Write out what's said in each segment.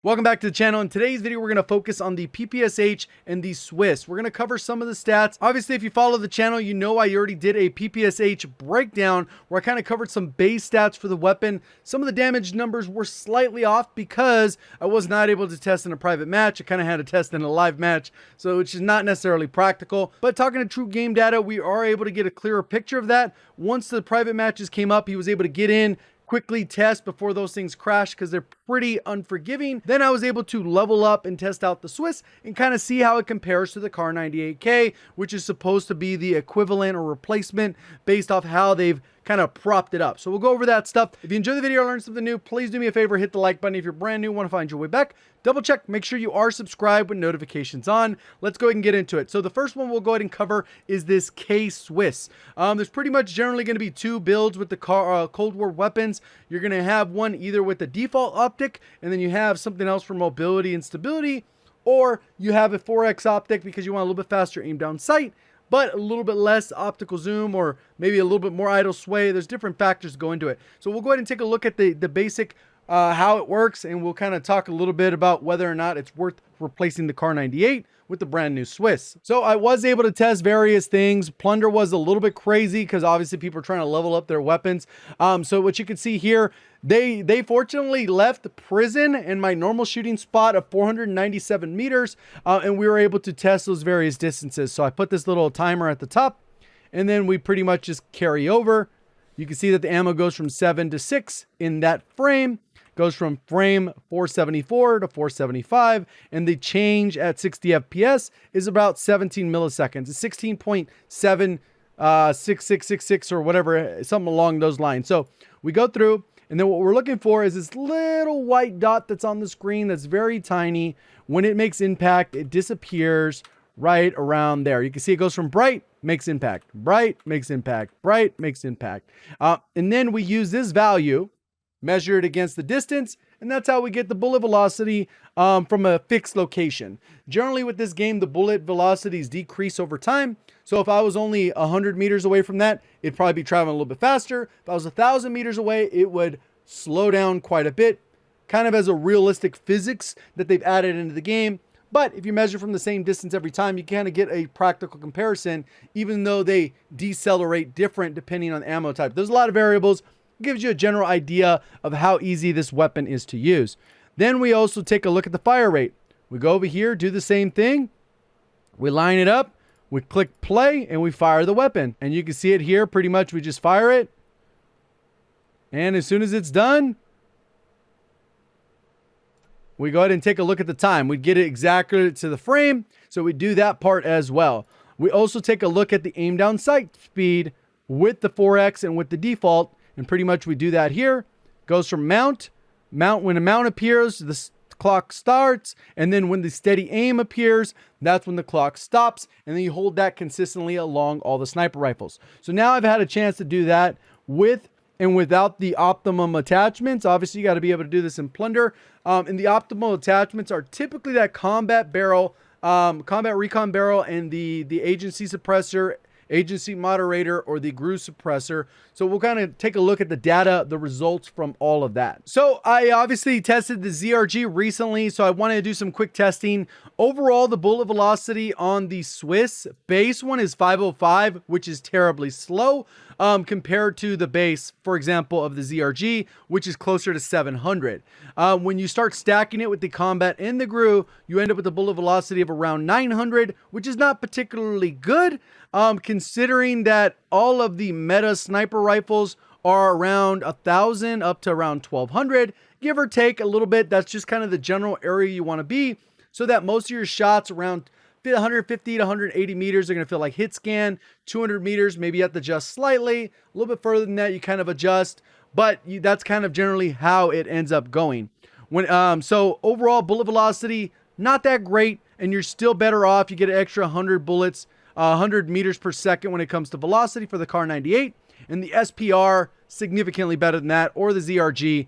Welcome back to the channel. In today's video, we're going to focus on the PPSH and the Swiss. We're going to cover some of the stats. Obviously, if you follow the channel, you know I already did a PPSH breakdown where I kind of covered some base stats for the weapon. Some of the damage numbers were slightly off because I was not able to test in a private match. I kind of had to test in a live match, so which is not necessarily practical. But talking to true game data, we are able to get a clearer picture of that. Once the private matches came up, he was able to get in, quickly test before those things crash because they're pretty unforgiving. Then I was able to level up and test out the Swiss and kind of see how it compares to the Kar 98K, which is supposed to be the equivalent or replacement based off how they've kind of propped it up. So we'll go over that stuff. If you enjoy the video or learn something new, please do me a favor, hit the like button. If you're brand new, want to find your way back, double check, make sure you are subscribed with notifications on. Let's go ahead and get into it. So the first one we'll go ahead and cover is this K-Swiss. There's pretty much generally going to be two builds with the Cold War weapons. You're going to have one either with the default optic, and then you have something else for mobility and stability, or you have a 4X optic because you want a little bit faster aim down sight, but a little bit less optical zoom, or maybe a little bit more idle sway. There's different factors that go into it. So we'll go ahead and take a look at the basic how it works, and we'll kind of talk a little bit about whether or not it's worth replacing the Kar 98 with the brand new Swiss. So I was able to test various things. Plunder was a little bit crazy because obviously people are trying to level up their weapons. So what you can see here, they fortunately left prison in my normal shooting spot of 497 meters, and we were able to test those various distances. So I put this little timer at the top, and then we pretty much just carry over. You can see that the ammo goes from 7 to 6 in that frame. Goes from frame 474 to 475, and the change at 60 FPS is about 17 milliseconds. It's 16.76666 or whatever, something along those lines. So we go through, and then what we're looking for is this little white dot that's on the screen that's very tiny. When it makes impact, it disappears right around there. You can see it goes from bright, makes impact, bright, makes impact, bright, makes impact. And then we use this value, measure it against the distance, and that's how we get the bullet velocity from a fixed location. Generally with this game, the bullet velocities decrease over time. So if I was only 100 meters away from that, it'd probably be traveling a little bit faster. If I was 1,000 meters away, it would slow down quite a bit, kind of as a realistic physics that they've added into the game. But if you measure from the same distance every time, you kind of get a practical comparison, even though they decelerate different depending on ammo type. There's a lot of variables. Gives you a general idea of how easy this weapon is to use. Then we also take a look at the fire rate. We go over here, do the same thing. We line it up, we click play, and we fire the weapon. And you can see it here, pretty much we just fire it. And as soon as it's done, we go ahead and take a look at the time. We get it exactly to the frame, so we do that part as well. We also take a look at the aim down sight speed with the 4X and with the default. And pretty much we do that here. Goes from mount. When a mount appears, the clock starts. And then when the steady aim appears, that's when the clock stops. And then you hold that consistently along all the sniper rifles. So now I've had a chance to do that with and without the optimum attachments. Obviously, you got to be able to do this in Plunder. And the optimal attachments are typically that combat barrel, combat recon barrel, and the agency suppressor, agency moderator, or the GRU suppressor. So we'll kind of take a look at the data, the results from all of that. So I obviously tested the ZRG recently, so I wanted to do some quick testing. Overall, the bullet velocity on the Swiss base one is 505, which is terribly slow compared to the base, for example, of the ZRG, which is closer to 700. When you start stacking it with the combat and the GRU, you end up with a bullet velocity of around 900, which is not particularly good, considering that all of the meta sniper rifles are around 1,000 up to around 1,200, give or take a little bit. That's just kind of the general area you want to be, so that most of your shots around 150 to 180 meters are going to feel like hit scan. 200 meters, maybe you have to adjust slightly. A little bit further than that, you kind of adjust, but that's kind of generally how it ends up going. So overall bullet velocity, not that great, and you're still better off. You get an extra 100 bullets, 100 meters per second when it comes to velocity for the Kar 98, and the SPR significantly better than that, or the ZRG,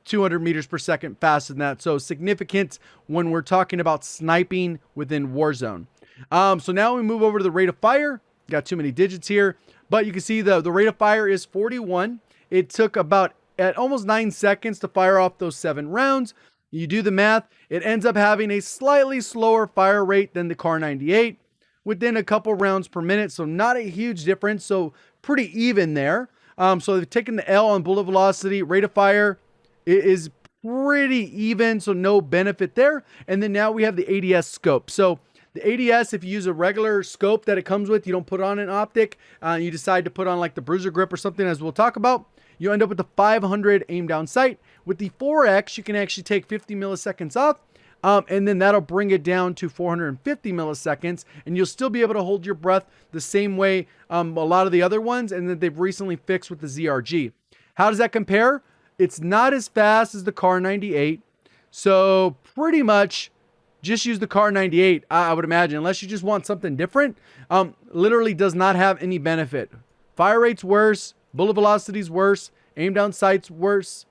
200 meters per second faster than that. So significant when we're talking about sniping within Warzone. So now we move over to the rate of fire. Got too many digits here, but you can see the rate of fire is 41. It took about at almost 9 seconds to fire off those 7 rounds. You do the math, it ends up having a slightly slower fire rate than the Kar 98 within a couple rounds per minute. So not a huge difference. So pretty even there. So they've taken the L on bullet velocity. Rate of fire is pretty even, so no benefit there. And then now we have the ADS scope. So the ADS, if you use a regular scope that it comes with, you don't put on an optic, you decide to put on like the bruiser grip or something, as we'll talk about, you end up with the 500 aim down sight. With the 4X, you can actually take 50 milliseconds off, and then that'll bring it down to 450 milliseconds, and you'll still be able to hold your breath the same way a lot of the other ones, and that they've recently fixed with the ZRG. How does that compare? It's not as fast as the Kar 98, so pretty much just use the Kar 98, I would imagine, unless you just want something different. Literally does not have any benefit. Fire rate's worse, bullet velocity's worse, aim down sight's worse.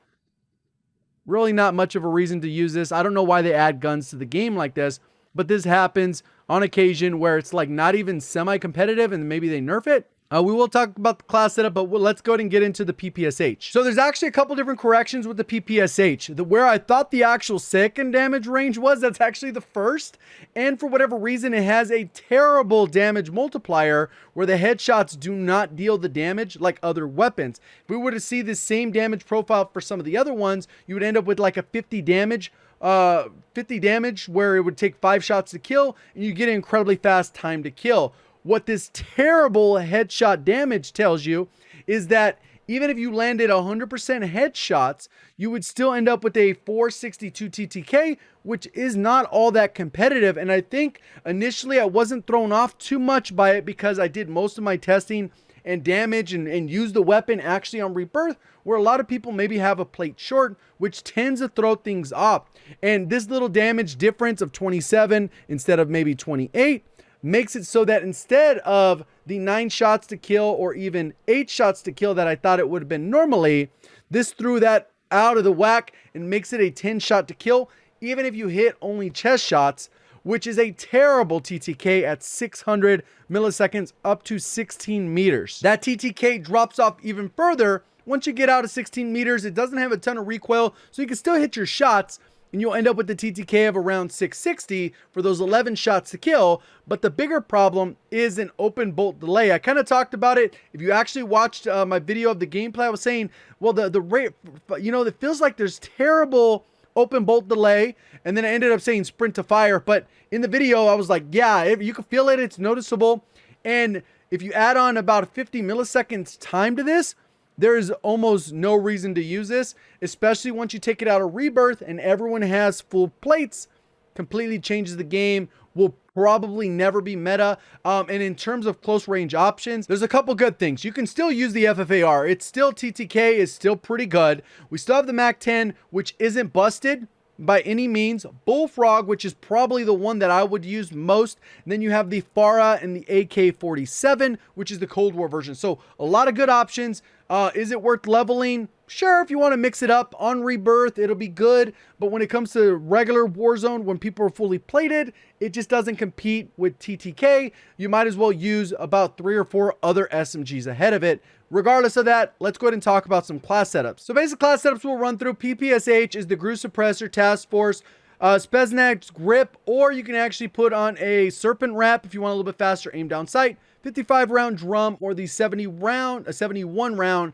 Really not much of a reason to use this. I don't know why they add guns to the game like this, but this happens on occasion where it's like not even semi-competitive and maybe they nerf it. We will talk about the class setup, but let's go ahead and get into the PPSH. So there's actually a couple different corrections with the PPSH. Where I thought the actual second damage range was, that's actually the first. And for whatever reason, it has a terrible damage multiplier where the headshots do not deal the damage like other weapons. If we were to see the same damage profile for some of the other ones, you would end up with like a 50 damage where it would take 5 shots to kill, and you get an incredibly fast time to kill. What this terrible headshot damage tells you is that even if you landed 100% headshots, you would still end up with a 462 TTK, which is not all that competitive. And I think initially I wasn't thrown off too much by it because I did most of my testing and damage and use the weapon actually on rebirth, where a lot of people maybe have a plate short, which tends to throw things off. And this little damage difference of 27 instead of maybe 28 makes it so that instead of the 9 shots to kill or even 8 shots to kill that I thought it would have been normally, this threw that out of the whack and makes it a 10 shot to kill, even if you hit only chest shots, which is a terrible TTK at 600 milliseconds up to 16 meters. That TTK drops off even further. Once you get out of 16 meters, it doesn't have a ton of recoil, so you can still hit your shots, and you'll end up with the TTK of around 660 for those 11 shots to kill. But the bigger problem is an open bolt delay. I kind of talked about it. If you actually watched my video of the gameplay, I was saying, well, the rate, you know, it feels like there's terrible open bolt delay, and then I ended up saying sprint to fire. But in the video, I was like, yeah, if you can feel it, it's noticeable. And if you add on about 50 milliseconds time to this, there is almost no reason to use this, especially once you take it out of rebirth and everyone has full plates. Completely changes the game. Will probably never be meta. And in terms of close range options, there's a couple good things. You can still use the FFAR. It's still, TTK is still pretty good. We still have the MAC-10, which isn't busted by any means. Bullfrog, which is probably the one that I would use most. And then you have the FARA and the AK-47, which is the Cold War version. So a lot of good options. Is it worth leveling? Sure, if you want to mix it up on rebirth, it'll be good. But when it comes to regular Warzone, when people are fully plated, it just doesn't compete with TTK. You might as well use about 3 or 4 other SMGs ahead of it. Regardless of that, let's go ahead and talk about some class setups. So basic class setups we'll run through. PPSH is the Gru Suppressor Task Force, Spetsnaz Grip, or you can actually put on a Serpent Wrap if you want a little bit faster aim down sight. 55 round drum, or the 71 round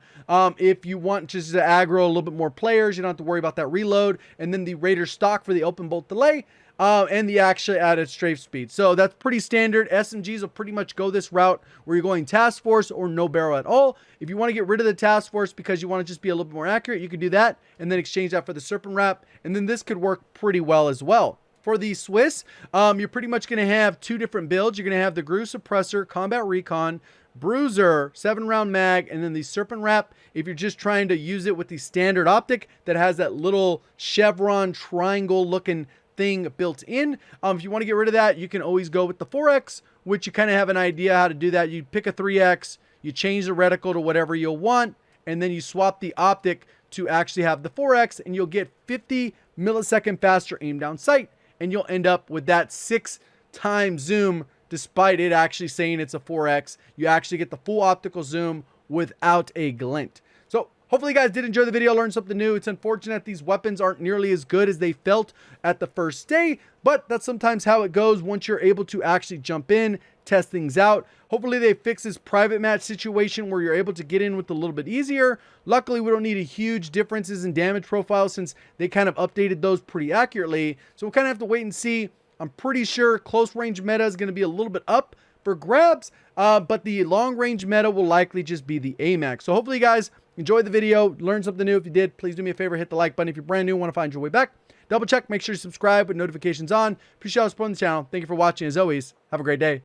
if you want just to aggro a little bit more players. You don't have to worry about that reload. And then the Raider stock for the open bolt delay, and the actually added strafe speed. So that's pretty standard. SMGs will pretty much go this route where you're going task force or no barrel at all. If you want to get rid of the task force because you want to just be a little bit more accurate, you can do that and then exchange that for the Serpent Wrap. And then this could work pretty well as well. For the Swiss, you're pretty much going to have 2 different builds. You're going to have the Gru Suppressor, Combat Recon, Bruiser, 7-round mag, and then the Serpent Wrap if you're just trying to use it with the standard optic that has that little chevron triangle looking thing built in. If you want to get rid of that, you can always go with the 4X, which you kind of have an idea how to do that. You pick a 3X, you change the reticle to whatever you'll want, and then you swap the optic to actually have the 4X, and you'll get 50 millisecond faster aim down sight. And you'll end up with that 6x zoom, despite it actually saying it's a 4X. You actually get the full optical zoom without a glint. So Hopefully you guys did enjoy the video, learned something new. It's unfortunate these weapons aren't nearly as good as they felt at the first day, but that's sometimes how it goes once you're able to actually jump in, test things out. Hopefully they fix this private match situation where you're able to get in with a little bit easier. Luckily, we don't need a huge differences in damage profiles since they kind of updated those pretty accurately. So we'll kind of have to wait and see. I'm pretty sure close range meta is going to be a little bit up for grabs, but the long range meta will likely just be the AMAX. So hopefully you guys enjoyed the video, learned something new. If you did, please do me a favor, hit the like button. If you're brand new and want to find your way back, double check, make sure you subscribe with notifications on. Appreciate you supporting the channel. Thank you for watching. As always, have a great day.